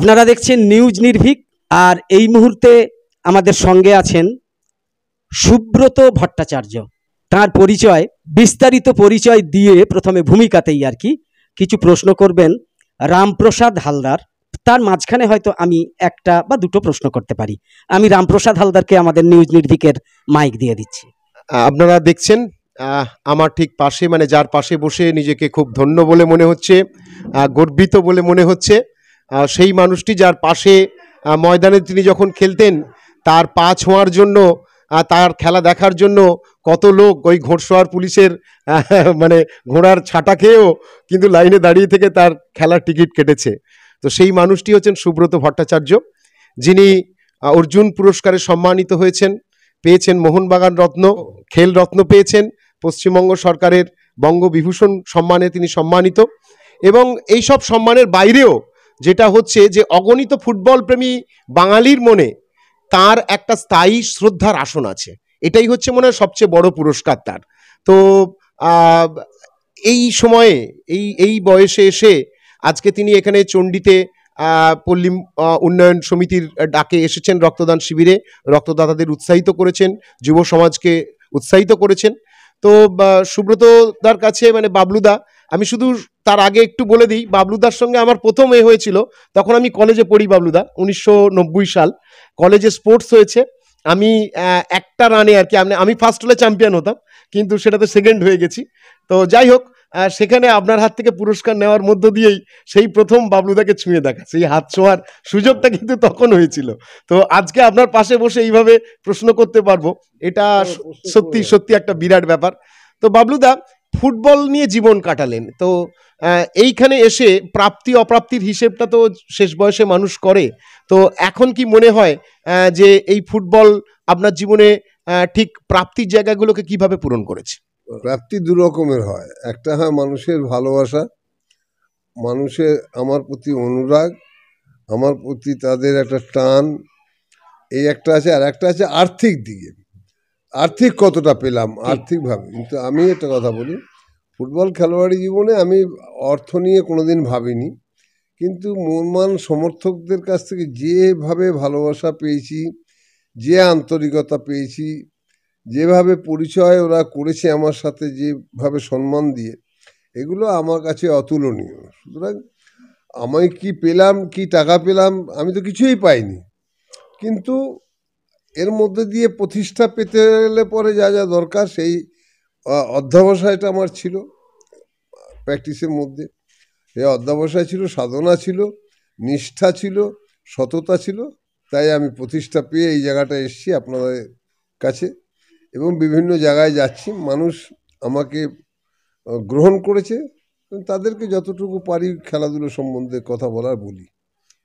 আপনারা দেখছেন নিউজ নির্ভীক, আর এই মুহূর্তে আমাদের সঙ্গে আছেন সুব্রত ভট্টাচার্য। তার পরিচয়, বিস্তারিত পরিচয় দিয়ে প্রথমে ভূমিকাতেই আর কি কিছু প্রশ্ন করবেন রামপ্রসাদ হালদার। তার মাঝখানে হয়তো আমি একটা বা দুটো প্রশ্ন করতে পারি। আমি রামপ্রসাদ হালদারকে আমাদের নিউজ নির্ভীকের মাইক দিয়ে দিচ্ছি। আপনারা দেখছেন আমার ঠিক পাশে, মানে যার পাশে বসে নিজেকে খুব ধন্য বলে মনে হচ্ছে, গর্বিত বলে মনে হচ্ছে, সেই মানুষটি যার পাশে ময়দানে তিনি যখন খেলতেন তার পা ছোঁয়ার জন্য, তার খেলা দেখার জন্য কত লোক ওই ঘোড়সওয়ার পুলিশের মানে ঘোড়ার ছাটা খেয়েও কিন্তু লাইনে দাঁড়িয়ে থেকে তার খেলার টিকিট কেটেছে। তো সেই মানুষটি হচ্ছেন সুব্রত ভট্টাচার্য, যিনি অর্জুন পুরস্কারে সম্মানিত হয়েছেন, পেয়েছেন মোহনবাগান রত্ন, খেল রত্ন পেয়েছেন, পশ্চিমবঙ্গ সরকারের বঙ্গবিভূষণ সম্মানে তিনি সম্মানিত, এবং এই সব সম্মানের বাইরেও যেটা হচ্ছে যে অগণিত ফুটবল প্রেমী বাঙালির মনে তার একটা স্থায়ী শ্রদ্ধার আসন আছে। এটাই হচ্ছে মনে হয় সবচেয়ে বড় পুরস্কার তার। তো এই সময়ে এই বয়সে এসে আজকে তিনি এখানে চণ্ডীতে পল্লী উন্নয়ন সমিতির ডাকে এসেছেন রক্তদান শিবিরে, রক্তদাতাদের উৎসাহিত করেছেন, যুব সমাজকে উৎসাহিত করেছেন। তো সুব্রতদার কাছে, মানে বাবলুদা, আমি শুধু তার আগে একটু বলে দিই, বাবলুদার সঙ্গে আমার প্রথম হয়েছিল তখন আমি কলেজে পড়ি। বাবলুদা 1990 সাল কলেজে স্পোর্টস হয়েছে, আমি একটা রানে আর কি, আমি ফার্স্ট হলে চ্যাম্পিয়ন হতাম, কিন্তু সেটাতে সেকেন্ড হয়ে গেছি। তো যাই হোক, সেখানে আপনার হাত থেকে পুরস্কার নেওয়ার মধ্য দিয়েই সেই প্রথম বাবলুদাকে ছুঁয়ে দেখা, সেই হাত ছোঁয়ার সুযোগটা কিন্তু তখন হয়েছিল। তো আজকে আপনার পাশে বসে এইভাবে প্রশ্ন করতে পারবো, এটা সত্যি সত্যি একটা বিরাট ব্যাপার। তো বাবলুদা, ফুটবল নিয়ে জীবন কাটালেন, তো এইখানে এসে প্রাপ্তি অপ্রাপ্তির হিসেবটা তো শেষ বয়সে মানুষ করে। তো এখন কি মনে হয় যে এই ফুটবল আপনার জীবনে ঠিক প্রাপ্তির জায়গাগুলোকে কিভাবে পূরণ করেছে? প্রাপ্তি দু রকমের হয়, একটা হয় মানুষের ভালোবাসা, মানুষের আমার প্রতি অনুরাগ, আমার প্রতি তাদের একটা টান, এই একটা আছে। আর একটা আছে আর্থিক দিকে, আর্থিক কতটা পেলাম আর্থিকভাবে। কিন্তু আমি একটা কথা বলি, ফুটবল খেলোয়াড়ি জীবনে আমি অর্থ নিয়ে কোনোদিন ভাবিনি, কিন্তু মনমান সমর্থকদের কাছ থেকে যেভাবে ভালোবাসা পেয়েছি, যে আন্তরিকতা পেয়েছি, যেভাবে পরিচয় ওরা করেছে আমার সাথে, যেভাবে সম্মান দিয়ে, এগুলো আমার কাছে অতুলনীয়। সুতরাং আমি কি পেলাম, কি টাকা পেলাম, আমি তো কিছুই পাইনি, কিন্তু এর মধ্যে দিয়ে প্রতিষ্ঠা পেতে গেলে পরে যা যা দরকার, সেই অধ্যবসায়টা আমার ছিল প্র্যাকটিসের মধ্যে। এই অধ্যবসায় ছিল, সাধনা ছিল, নিষ্ঠা ছিল, সততা ছিল, তাই আমি প্রতিষ্ঠা পেয়ে এই জায়গাটায় এসেছি আপনাদের কাছে, এবং বিভিন্ন জায়গায় যাচ্ছি। মানুষ আমাকে গ্রহণ করেছে, তাদেরকে যতটুকু পারি খেলাধুলো সম্বন্ধে কথা বলার বলি।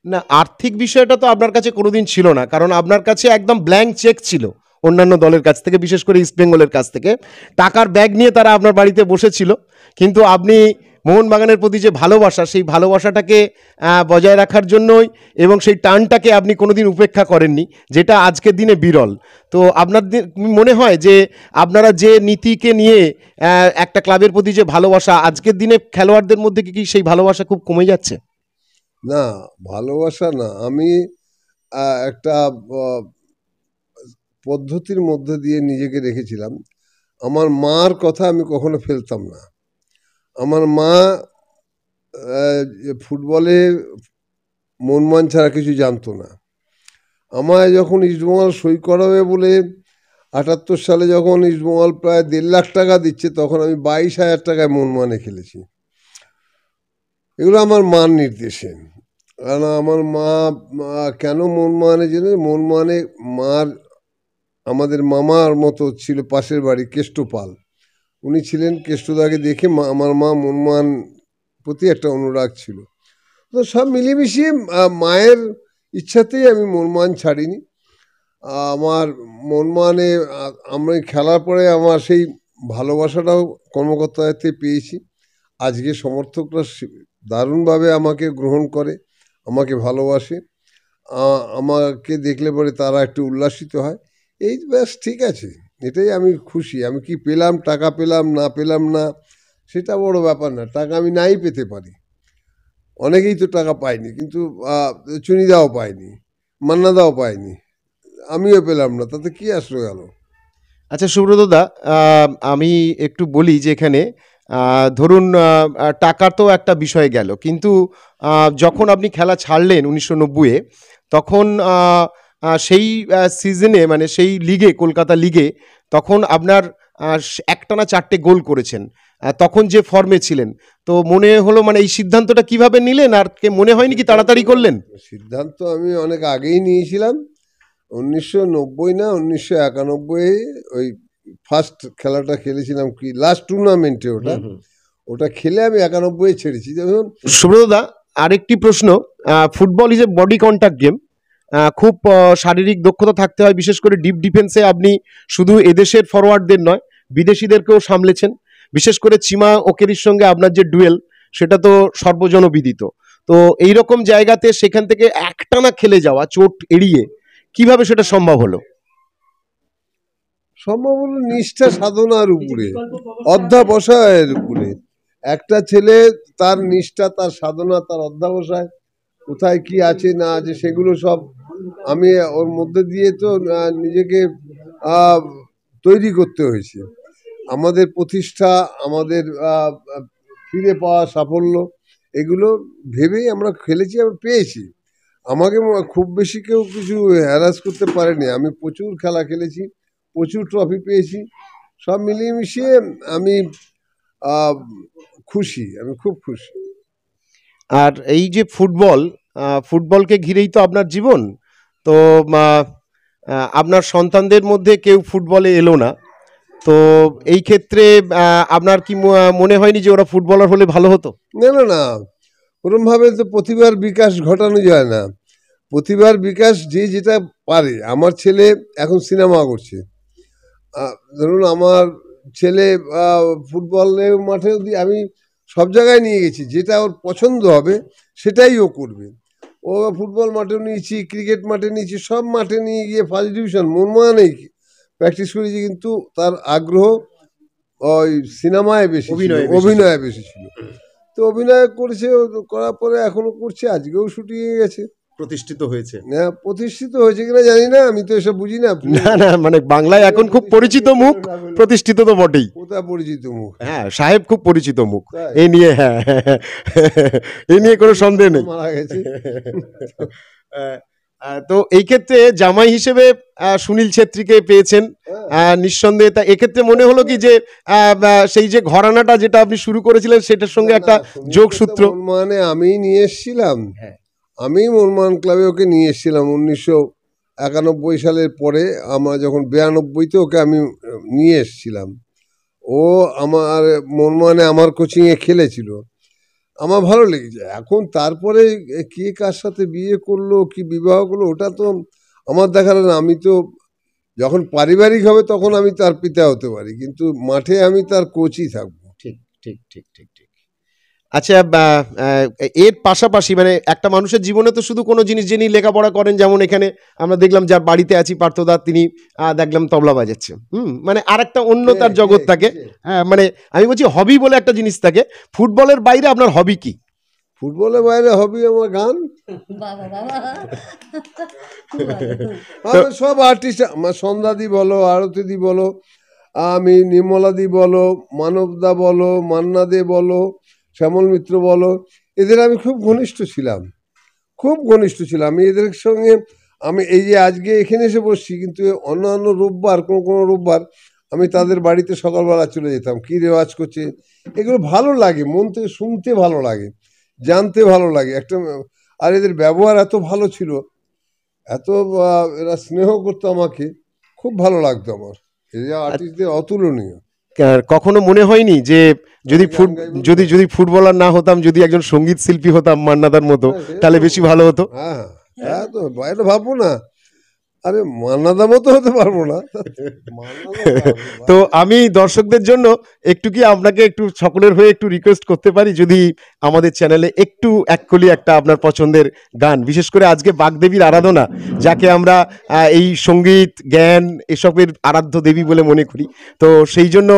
না, আর্থিক বিষয়টা তো আপনার কাছে কোনোদিন ছিল না, কারণ আপনার কাছে একদম ব্ল্যাঙ্ক চেক ছিল অন্যান্য দলের কাছ থেকে, বিশেষ করে ইস্ট বেঙ্গলের কাছ থেকে টাকার ব্যাগ নিয়ে তারা আপনার বাড়িতে বসেছিল, কিন্তু আপনি মোহনবাগানের প্রতি যে ভালোবাসা, সেই ভালোবাসাটাকে বজায় রাখার জন্যই, এবং সেই টানটাকে আপনি কোনোদিন উপেক্ষা করেননি, যেটা আজকের দিনে বিরল। তো আপনার মনে হয় যে আপনারা যে নীতিকে নিয়ে একটা ক্লাবের প্রতি যে ভালোবাসা, আজকের দিনে খেলোয়াড়দের মধ্যে কি সেই ভালোবাসা খুব কমে যাচ্ছে? না, ভালোবাসা না, আমি একটা পদ্ধতির মধ্যে দিয়ে নিজেকে রেখেছিলাম। আমার মার কথা আমি কখনো ফেলতাম না। আমার মা ফুটবলে মনমান ছাড়া কিছু জানতো না। আমায় যখন ইস্টবেঙ্গল সই করাবে বলে 78 সালে যখন ইস্টবেঙ্গল প্রায় 1.5 লাখ টাকা দিচ্ছে, তখন আমি 22,000 টাকায় মনমানে খেলেছি। এগুলো আমার মার নির্দেশে। কারণ আমার মা কেন মনমানে জেনে, মনমানে মার আমাদের মামার মতো ছিল, পাশের বাড়ি কেষ্ট পাল, উনি ছিলেন। কেষ্টদাকে দেখে আমার মা মনমান প্রতি একটা অনুরাগ ছিল। তো সব মিলেমিশিয়ে মায়ের ইচ্ছাতেই আমি মনমান ছাড়িনি। আমার মনমানে আমি খেলার পরে আমার সেই ভালোবাসাটাও কর্মকর্তাতে পেয়েছি। আজকে সমর্থকরা দারুণভাবে আমাকে গ্রহণ করে, আমাকে ভালোবাসে, আমাকে দেখলে পরে তারা একটু উল্লাসিত হয়। এই ব্যাস, ঠিক আছে, এটাই আমি খুশি। আমি কি পেলাম, টাকা পেলাম না পেলাম না, সেটা বড় ব্যাপার না, টাকা আমি নাই পেতে পারি, অনেকেই তো টাকা পায়নি, কিন্তু চুনিদাও পায়নি, মান্নাদাও পায়নি, আমিও পেলাম না, তাতে কি আসলো গেল? আচ্ছা সুব্রতদা, আমি একটু বলি যে এখানে ধরুন টাকা তো একটা বিষয় গেল, কিন্তু যখন আপনি খেলা ছাড়লেন 1990-এ, তখন সেই সিজনে মানে সেই লিগে, কলকাতা লিগে, তখন আপনার একটানা 4টে গোল করেছেন। তখন যে ফর্মে ছিলেন, তো মনে হলো মানে এই সিদ্ধান্তটা কিভাবে নিলেন, আর কে মনে হয়নি কি তাড়াতাড়ি করলেন? সিদ্ধান্ত আমি অনেক আগেই নিয়েছিলাম। 1990 না 1991 ওই ফার্স্ট খেলাটা খেলেছিলাম, কি লাস্ট টুর্নামেন্টে, ওটা খেলে আমি 91 ছেড়েছি। যেমন সুব্রতদা, আরেকটি প্রশ্ন, football is a body contact game, খুব শারীরিক দক্ষতা থাকতে হয়, বিশেষ করে ডিপ ডিফেন্সে আপনি শুধু এদেশের ফরওয়ার্ডদের নয়, বিদেশিদেরকেও সামলেছেন। বিশেষ করে চিমা ওকেরির সঙ্গে আপনার যে ডুয়েল, সেটা তো সর্বজনবিদিত। তো এইরকম জায়গাতে সেখান থেকে একটানা খেলে যাওয়া চোট এড়িয়ে, কিভাবে সেটা সম্ভব হলো? সম্ভব হলো নিষ্ঠা সাধনার উপরে, অধ্যাবসায়ের উপরে। একটা ছেলে তার নিষ্ঠা, তার সাধনা, তার অধ্যাবসায় কোথায় কি আছে না আছে, সেগুলো সব আমি ওর মধ্যে দিয়ে তো নিজেকে তৈরি করতে হয়েছে। আমাদের প্রতিষ্ঠা, আমাদের ফিরে পাওয়া সাফল্য, এগুলো ভেবেই আমরা খেলেছি, আমরা পেয়েছি। আমাকে খুব বেশি কেউ কিছু হ্যারাস করতে পারেনি। আমি প্রচুর খেলা খেলেছি, প্রচুর ট্রফি পেয়েছি, সব মিলিয়ে মিশিয়ে আমি খুশি, আমি খুব খুশি। আর এই যে ফুটবল, ফুটবলকে ঘিরেই তো আপনার জীবন। তো আপনার সন্তানদের মধ্যে কেউ ফুটবলে এলো না, তো এই ক্ষেত্রে আপনার কি মনে হয়নি যে ওরা ফুটবলার হলে ভালো হতো? না না না, ওরমভাবে তো প্রতিভার বিকাশ ঘটানো যায় না। প্রতিভার বিকাশ যে যেটা পারে। আমার ছেলে এখন সিনেমা করছে, ধরুন আমার ছেলে ফুটবলের মাঠেও আমি সব জায়গায় নিয়ে গেছি, যেটা ওর পছন্দ হবে সেটাই ও করবে। ও ফুটবল মাঠেও নিয়েছি, ক্রিকেট মাঠে নিয়েছি, সব মাঠে নিয়ে গিয়ে ফার্স্ট ডিভিশন মোহনবাগানেই প্র্যাকটিস করেছি, কিন্তু তার আগ্রহ ওই সিনেমায় বেশি, অভিনয়ে বেশি ছিল। তো অভিনয় করেছে, করার পরে এখনো করছে, আজকেও শুটিং এ গেছে, প্রতিষ্ঠিত হয়েছে। হ্যাঁ, প্রতিষ্ঠিত হয়েছে কিনা জানি না, আমি তো এসব বুঝি না। না না, মানে বাংলায় এখন খুব পরিচিত মুখ, প্রতিষ্ঠিত তো বটেই। কোথায় পরিচিত মুখ? হ্যাঁ, সাহেব খুব পরিচিত মুখ এই নিয়ে, হ্যাঁ এই নিয়ে কোনো সন্দেহ নেই। মারা গেছে। তো এই ক্ষেত্রে জামাই হিসেবে সুনীল ছেত্রীকে পেয়েছেন, নিঃসন্দেহে। তা এক্ষেত্রে মনে হলো কি যে সেই যে ঘরানাটা যেটা আপনি শুরু করেছিলেন, সেটার সঙ্গে একটা যোগসূত্র? মানে আমি নিয়ে এসেছিলাম, আমি মোহনবাগান ক্লাবে ওকে নিয়ে এসেছিলাম 1991 সালের পরে। আমরা যখন 92-তে ওকে আমি নিয়ে এসেছিলাম, ও আমার মোহনবাগানে আমার কোচিংয়ে খেলেছিল, আমার ভালো লেগেছে। এখন তারপরে কে কার সাথে বিয়ে করলো, কি বিবাহ করলো, ওটা তো আমার দেখার না। আমি তো যখন পারিবারিক হবে তখন আমি তার পিতা হতে পারি, কিন্তু মাঠে আমি তার কোচই থাকবো। ঠিক ঠিক ঠিক ঠিক ঠিক। আচ্ছা, এর পাশাপাশি মানে একটা মানুষের জীবনে তো শুধু কোনো জিনিস যিনি লেখাপড়া করেন, যেমন এখানে আমরা দেখলাম যার বাড়িতে আছি পার্থদা, তিনি দেখলাম তবলা বাজাচ্ছে, মানে আর একটা অন্য তার জগৎ থাকে। হ্যাঁ, মানে আমি বলছি হবি বলে একটা জিনিস থাকে। ফুটবলের বাইরে আপনার হবি কি? ফুটবলের বাইরে হবি আমার গান। সব আর্টিস্ট, আমার সন্ধ্যাদি বলো, আরতিদি বলো, আমি নির্মলাদি বলো, মানবদা বলো, মান্না দে বলো, শ্যামল মিত্র বলো, এদের আমি খুব ঘনিষ্ঠ ছিলাম, খুব ঘনিষ্ঠ ছিলাম। আমি এদের সঙ্গে, আমি এই যে আজকে এখানে এসে বসছি, কিন্তু অন্যান্য রোববার, কোনো রোববার আমি তাদের বাড়িতে সকালবেলা চলে যেতাম, কী রেওয়াজ করছে, এগুলো ভালো লাগে, মন থেকে শুনতে ভালো লাগে, জানতে ভালো লাগে একটা। আর এদের ব্যবহার এত ভালো ছিল, এত এরা স্নেহ করতো আমাকে, খুব ভালো লাগতো আমার। এরা আর্টিস্টদের অতুলনীয়। কখনো মনে হয়নি যে যদি ফুটবলার না হতাম, যদি একজন সঙ্গীত শিল্পী হতাম মান্নাদার মতো, তাহলে বেশি ভালো হতো? হ্যাঁ, তো এটা ভাববো না। আরে মান্নাদা মতো হতে পারবো না। তো আমি দর্শকদের জন্য একটু কি আপনাকে একটু সকলের হয়ে একটু রিকোয়েস্ট করতে পারি, যদি আমাদের চ্যানেলে একটু এককলি একটা আপনার পছন্দের গান, বিশেষ করে আজকে বাগদেবীর আরাধনা, যাকে আমরা এই সঙ্গীত জ্ঞান এসবের আরাধ্য দেবী বলে মনে করি, তো সেই জন্য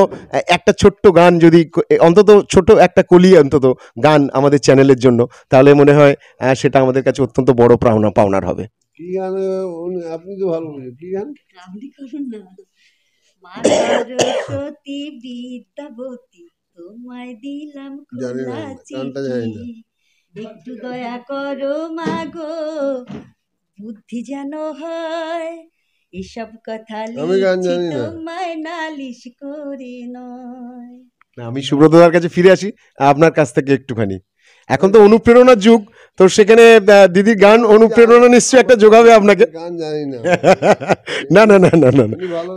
একটা ছোট্ট গান যদি অন্তত ছোট একটা কলি অন্তত গান আমাদের চ্যানেলের জন্য, তাহলে মনে হয় সেটা আমাদের কাছে অত্যন্ত বড় পাওনার হবে। কি গান আপনি তো ভালো বুঝেন, কি গান? আপনি করুন না। মা সরস্বতী বিদ্যাবতী তোমায় দিলাম জানি না, খোলা গানটা জানি না। চিঠি, একটু দয়া করো মা গো, বুদ্ধি যেন হয়, এসব কথা আমি গান লিখছি জানি না। তোমায় নালিশ করে নয়। আমি সুব্রতদার কাছে ফিরে আসি আপনার কাছ থেকে একটুখানি। এখন তো অনুপ্রেরণার যুগ, তো সেখানে দিদির গান অনুপ্রেরণা নিশ্চয়ই একটা যোগাবে আপনাকে। গান জানি না। না না না না না না, উনি ভালো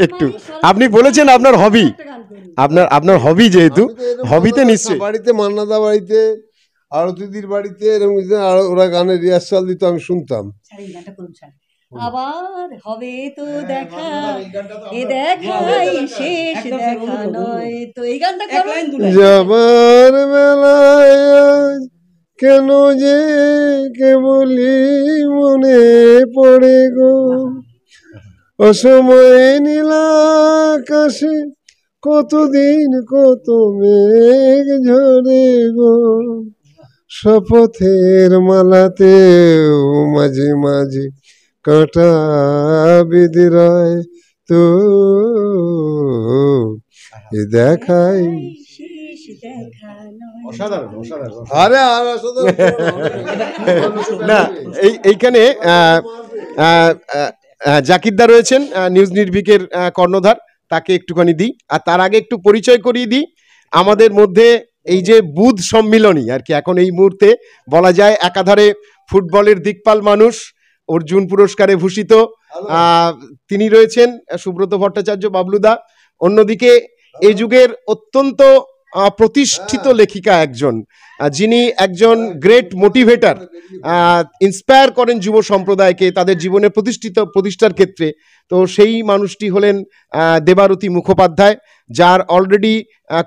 একটু আপনি বলেছেন আপনার হবি, আপনার হবি যেহেতু, হবিতে নিশ্চয়ই বাড়িতে মান্নাদা বাড়িতে আরতিদির বাড়িতে এরকম ওরা গানের রিহার্সাল দিত, আমি শুনতাম। এই গানটা করুন স্যার। আবার হবে তো দেখা, এ দেখাই শেষ দেখা নয়, তো এই গানটা করুন। যাবার বেলায় আজ কেন যে কেবলই মনে পড়ে গো, অসময়ে নীলা আকাশে কতদিন কত মেঘ ঝরে গো, শপথের মালাতেও মাঝে মাঝে কাঁটা বিধি রয়, তো এ দেখাই শেষ দেখা নয়। অসাধারণ অসাধারণ। আরে আর না এইখানে জাকিরদা রয়েছেন, নিউজ নির্ভীকের কর্ণধার, তাকে একটুখানি দিই। আর তার আগে একটু পরিচয় করিয়ে দিই, আমাদের মধ্যে এই যে বুধ সম্মিলনী আর কি, এখন এই মুহূর্তে বলা যায় একাধারে ফুটবলের দিকপাল মানুষ, অর্জুন পুরস্কারে ভূষিত তিনি রয়েছেন সুব্রত ভট্টাচার্য বাবলুদা, অন্যদিকে এই যুগের অত্যন্ত প্রতিষ্ঠিত লেখিকা একজন, যিনি একজন গ্রেট মোটিভেটর, ইন্সপায়ার করেন যুব সম্প্রদায়কে তাদের জীবনে প্রতিষ্ঠার ক্ষেত্রে। তো সেই মানুষটি হলেন দেবারতী মুখোপাধ্যায়, যার অলরেডি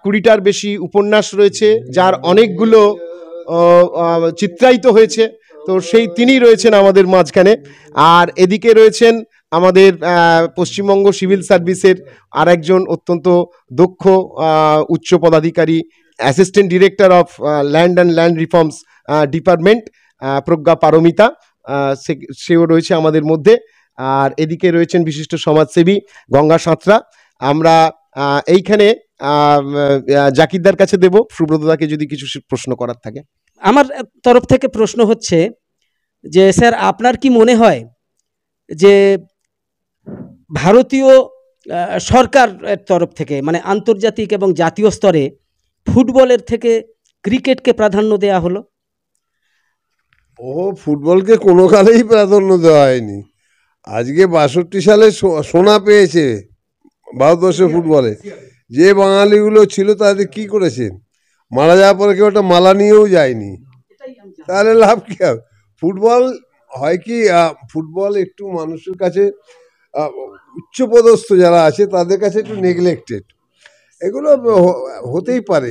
20টার বেশি উপন্যাস রয়েছে, যার অনেকগুলো চিত্রায়িত হয়েছে। তো তিনি রয়েছেন আমাদের মাঝখানে। আর এদিকে রয়েছেন আমাদের পশ্চিমবঙ্গ সিভিল সার্ভিসের আরেকজন অত্যন্ত দক্ষ উচ্চ পদাধিকারী, assistant director of land and land reforms department, Pragya Paramita, সেও রয়েছে আমাদের মধ্যে। আর এদিকে রয়েছেন বিশিষ্ট সমাজসেবী গঙ্গা সাঁতরা। আমরা এইখানে জাকিরদার কাছে দেব, সুব্রতদাকে যদি কিছু প্রশ্ন করার থাকে। আমার তরফ থেকে প্রশ্ন হচ্ছে যে স্যার, আপনার কি মনে হয় যে ভারতীয় সরকার তরফ থেকে, মানে আন্তর্জাতিক এবং জাতীয় স্তরে ফুটবলের থেকে ক্রিকেটকে প্রাধান্য দেয়া হলো? ফুটবলকে কোনো কালেই প্রাধান্য দেওয়া হয়নি। আজকে 62 সালে সোনা পেয়েছে ভারতবর্ষে ফুটবলে, যে বাঙালিগুলো ছিল তাদের কি করেছে, মারা যাওয়ার পরে কেউ একটা মালা নিয়েও যায়নি, তাহলে লাভ কি হবে? ফুটবল হয় কি, ফুটবল একটু মানুষের কাছে উচ্চপদস্থ যারা আছে তাদের কাছে একটু নেগলেক্টেড। এগুলো হতেই পারে,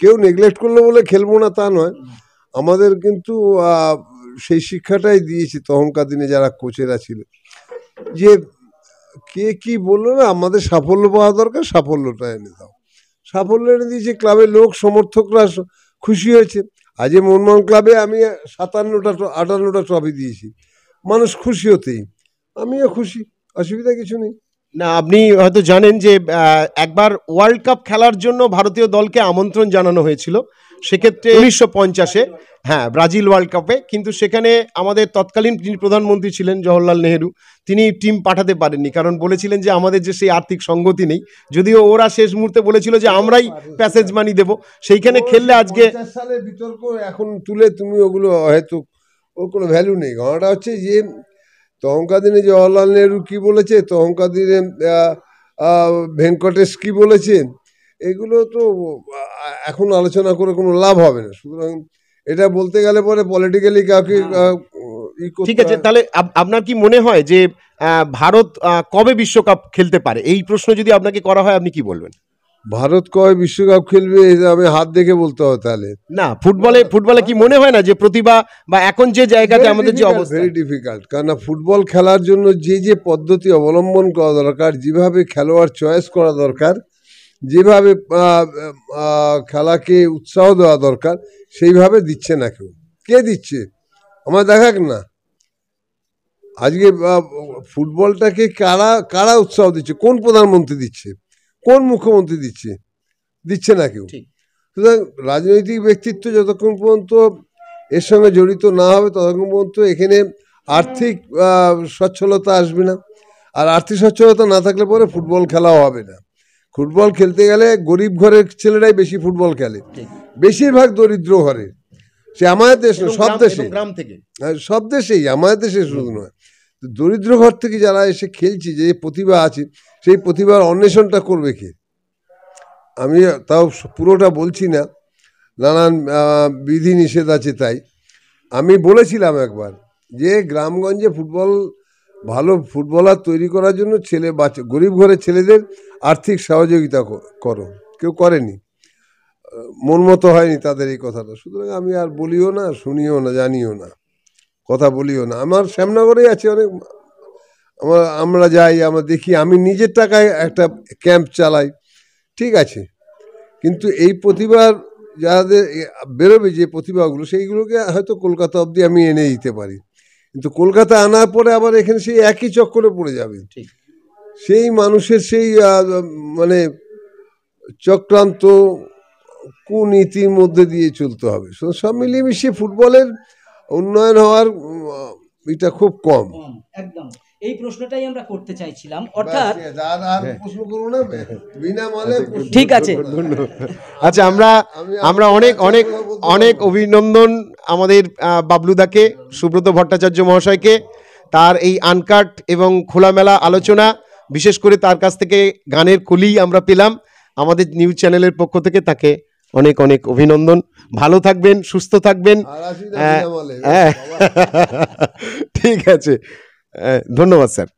কেউ নেগলেক্ট করলো বলে খেলবো না তা নয়। আমাদের কিন্তু সেই শিক্ষাটাই দিয়েছে তখনকার দিনে যারা কোচেরা ছিল, যে কে কি বললো না, আমাদের সাফল্য পাওয়া দরকার, সাফল্যটা এনে দাও। সাফল্য এনে দিয়েছে, ক্লাবের লোক সমর্থকরা খুশি হয়েছে। আজ মোহনবাগান ক্লাবে আমি 58টা ট্রফি দিয়েছি, মানুষ খুশি হতেই আমিও খুশি, অসুবিধা কিছু নেই। না, আপনি হয়তো জানেন যে একবার ওয়ার্ল্ড কাপ খেলার জন্য ভারতীয় দলকে আমন্ত্রণ জানানো হয়েছিল, সেক্ষেত্রে 1950-এ, হ্যাঁ, ব্রাজিল ওয়ার্ল্ড কাপে। কিন্তু সেখানে আমাদের তৎকালীন যিনি প্রধানমন্ত্রী ছিলেন জওহরলাল নেহেরু, তিনি টিম পাঠাতে পারেননি, কারণ বলেছিলেন যে আমাদের যে সেই আর্থিক সঙ্গতি নেই। যদিও ওরা শেষ মুহূর্তে বলেছিল যে আমরাই প্যাসেজ মানি দেব, সেইখানে খেললে আজকে সালে বিতর্ক এখন তুলে তুমি ওগুলো হয়তো ওর কোনো ভ্যালু নেই। ঘটনাটা হচ্ছে যে তখনকার দিনে জওহরলাল নেহরু কি বলেছে, তখনকার দিনে ভেঙ্কটেশ কি বলেছে, এগুলো তো এখন আলোচনা করে কোনো লাভ হবে না। সুতরাং এটা বলতে গেলে পরে পলিটিক্যালি কাউকে ঠিক আছে, তাহলে আপনার কি মনে হয় যে ভারত কবে বিশ্বকাপ খেলতে পারে? এই প্রশ্ন যদি আপনাকে করা হয় আপনি কি বলবেন? ভারত কবে বিশ্বকাপ খেলবে এটা আমি হাত দেখে বলতে হবে তাহলে না, ফুটবলে কি মনে হয় না যে প্রতিভা বা এখন যে জায়গাতে আমাদের যে অবস্থা, ভেরি ডিফিকাল্ট, কারণ ফুটবল খেলার জন্য যে পদ্ধতি অবলম্বন করা দরকার, যেভাবে খেলোয়াড় চয়েস করা দরকার, যেভাবে খেলাকে উৎসাহ দেওয়া দরকার, সেইভাবে দিচ্ছে না কেউ। কে দিচ্ছে আমার দেখাক না। আজকে ফুটবলটাকে কারা উৎসাহ দিচ্ছে? কোন প্রধানমন্ত্রী দিচ্ছে? কোন মুখ্যমন্ত্রী দিচ্ছে? দিচ্ছে না কেউ। সুতরাং রাজনৈতিক ব্যক্তিত্ব যতক্ষণ পর্যন্ত এর সঙ্গে জড়িত না হবে ততক্ষণ পর্যন্ত এখানে আর্থিক সচ্ছলতা আসবে না। আর আর্থিক সচ্ছলতা না থাকলে পরে ফুটবল খেলাও হবে না। ফুটবল খেলতে গেলে গরিব ঘরের ছেলেরাই বেশি ফুটবল খেলে, বেশিরভাগ দরিদ্র ঘরে। সে আমাদের দেশ নয়, সব দেশে, গ্রাম থেকে, সব দেশেই, আমাদের দেশে শুধু নয়। দরিদ্র ঘর থেকে যারা এসে খেলছে, যে প্রতিভা আছে, সেই প্রতিভার অন্বেষণটা করবে কে? আমি তাও পুরোটা বলছি না, নানান বিধি নিষেধ আছে। তাই আমি বলেছিলাম একবার যে গ্রামগঞ্জে ভালো ফুটবলার তৈরি করার জন্য গরিব ঘরের ছেলেদের আর্থিক সহযোগিতা করো। কেউ করেনি, মন মতো হয়নি তাদের এই কথাটা। সুতরাং আমি আর বলিও না, শুনিও না, জানিও না, কথা বলিও না। আমার শ্যামনগরেই আছে অনেক, আমরা যাই, আমরা দেখি। আমি নিজের টাকায় একটা ক্যাম্প চালাই, ঠিক আছে, কিন্তু এই প্রতিভার যাদের বেরোবে, যে প্রতিভাগুলো, সেইগুলোকে হয়তো কলকাতা অবধি আমি এনে দিতে পারি, কিন্তু কলকাতা আনার পরে আবার এখানে সেই একই চক্করে পড়ে যাবে। সেই মানুষের সেই মানে চক্রান্ত কুনীতির মধ্যে দিয়ে চলতে হবে। সব মিলিয়ে মিশিয়ে ফুটবলের উন্নয়ন হওয়ার এটা খুব কম। একদম এই প্রশ্নটাই আমরা করতে চাইছিলাম, অর্থাৎ প্রশ্ন করবো না বিনামূল্যে। ঠিক আছে, আচ্ছা, আমরা অনেক অভিনন্দন আমাদের বাবলুদাকে, সুব্রত ভট্টাচার্য মহাশয়কে, তার এই আনকাট এবং খোলামেলা আলোচনা, বিশেষ করে তার কাছ থেকে গানের কলি আমরা পেলাম। আমাদের নিউজ চ্যানেলের পক্ষ থেকে তাকে অনেক অভিনন্দন। ভালো থাকবেন, সুস্থ থাকবেন। ঠিক আছে, ধন্যবাদ স্যার।